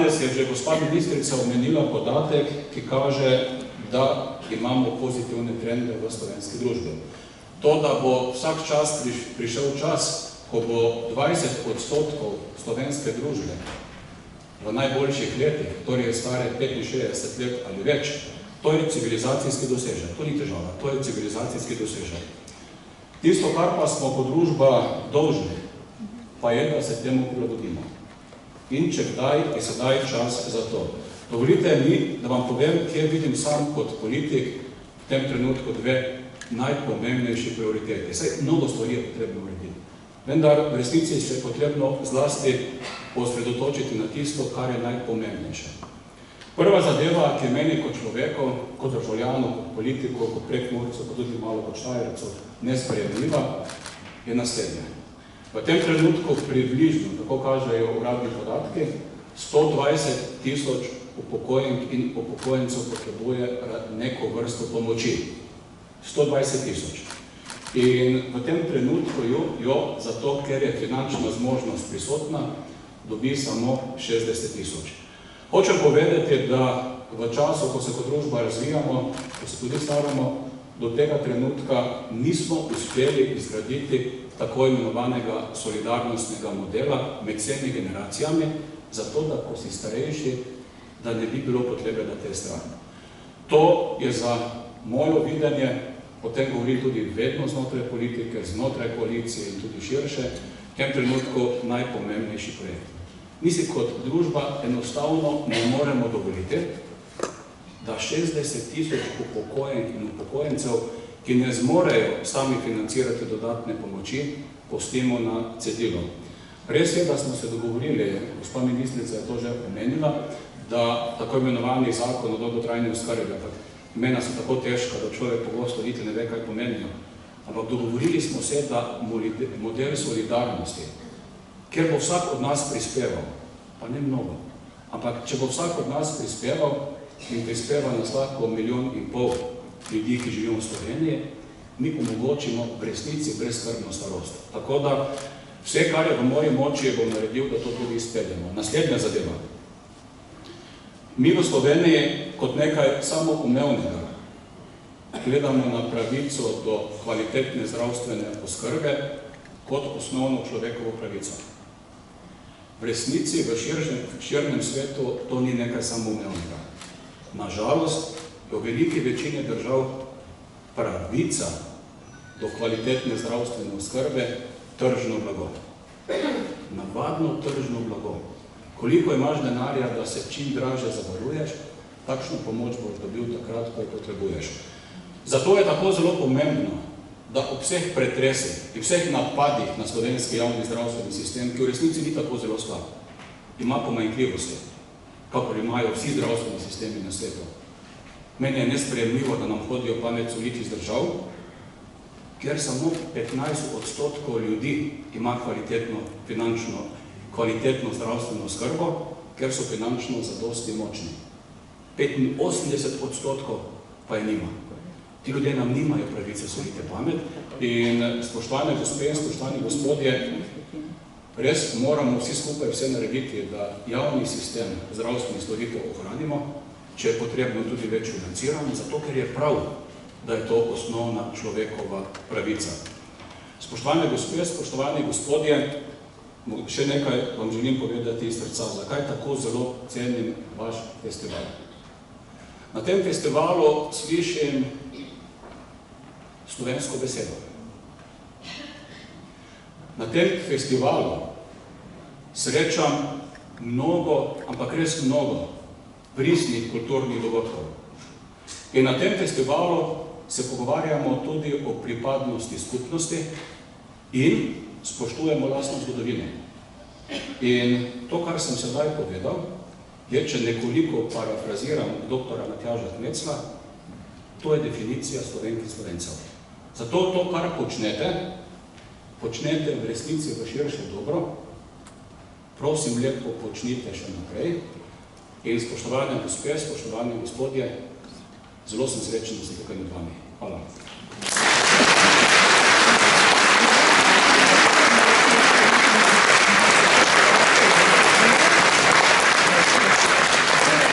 Danes je že gospa ministrica omenila podatek, ki kaže, da imamo pozitivne trende v slovenski družbi. To, da bo vsak čas prišel čas, ko bo 20% slovenske družbe v najboljših letih, torej stare 65 let ali več, to je civilizacijski dosežek. To ni težava, to je civilizacijski dosežek. Tisto, kar pa smo kot družba dolžni, pa je, da se temu prilagodimo. In če kdaj je sedaj čas za to. Dovolite mi, da vam povem, kje vidim sam kot politik v tem trenutku dve najpomembnejši prioriteti. Saj mnogo stvari je potrebno urediti. Vendar v resnici se je potrebno zlasti osredotočiti na tisto, kar je najpomembnejše. Prva zadeva, ki je meni kot človeku, kot državljanu, kot politiku, kot Prekmurcu, kot tudi malo kot Štajercu nesprejemljiva, je naslednje. V tem trenutku približno, tako kažejo uradni podatki, 120 tisoč upokojenk in upokojencev potrebuje neko vrsto pomoči. 120 tisoč. In v tem trenutku jo, zato ker je finančna zmožnost prisotna, dobi samo 60 tisoč. Hočem povedati, da v času, ko se kot družba razvijamo, ko se tudi staramo, do tega trenutka nismo uspeli izgraditi tako imenovanega solidarnostnega modela med vsemi generacijami, zato da, ko si starejši, da ne bi bilo potrebe na te strani. To je za mojo videnje, potem govori tudi vedno znotraj politike, znotraj koalicije in tudi širše, v tem trenutku najpomembnejši projekt. Mi si kot družba enostavno ne moremo dovoliti, da 60 tisoč upokojenk in upokojencev, ki ne zmorejo sami financirati dodatne pomoči, pustimo na cedilu. Res je, da smo se dogovorili, gospa ministrica je to že omenila, da tako imenovani zakon o dolgotrajni oskrbi, imena so tako težka, da človek pogosto niti ne ve, kaj pomenijo. Ampak dogovorili smo se, da model solidarnosti, kjer bo vsak od nas prispeval, pa ne mnogo, ampak če bo vsak od nas prispeval in prispeva nas lahko 1,5 milijona ljudi, ki živimo v Sloveniji, mi omogočimo v resnici brezskrbno starost. Tako da vse, kar je v moji moči, bom naredil, da to tudi izpeljemo. Naslednja zadeva. Mi v Sloveniji kot nekaj samoumevnega gledamo na pravico do kvalitetne zdravstvene oskrbe kot osnovno človekovo pravico. V resnici, v širnem svetu, to ni nekaj samoumevnega. Nažalost, v veliki večini držav pravica do kvalitetne zdravstvene oskrbe tržno blago. Navadno tržno blago. Koliko imaš denarja, da se čim dražje zavaruješ, takšno pomoč boš dobil takrat, ko jo potrebuješ. Zato je tako zelo pomembno, da ob vseh pretresih in vseh napadih na slovenski javni zdravstveni sistem, ki v resnici ni tako zelo slab, ima pomanjkljivosti, kakor imajo vsi zdravstveni sistemi na svetu. Meni je nesprejemljivo, da nam hodijo pamet soliti iz držav, kjer samo 15% ljudi ima kvalitetno zdravstveno oskrbo, ker so finančno zadosti močni. 85% pa je nima. Ti ljudje nam nimajo pravice soliti pamet in spoštovane gospe in spoštovani gospodje, res moramo vsi skupaj vse narediti, da javni sistem zdravstvenih storitev ohranimo, če je potrebno tudi več financiranja, zato ker je prav, da je to osnovna človekova pravica. Spoštovane gospe, spoštovani gospodje, še nekaj vam želim povedati iz srca, zakaj tako zelo cenim vaš festival. Na tem festivalu slišim slovensko besedo. Na tem festivalu srečam mnogo, ampak res mnogo pristnih kulturnih dogodkov. In na tem festivalu se pogovarjamo tudi o pripadnosti skupnosti in spoštujemo lastno zgodovino. In to, kar sem sedaj povedal, je, če nekoliko parafraziram doktora Matjaža Kmecla, to je definicija Slovenk in Slovencev. Zato to, kar počnete v resnici v širše dobro, prosim lepo počnite še naprej. In spoštovane gospe, spoštovani gospodje, zelo sem srečen, da ste tukaj med vami. Hvala.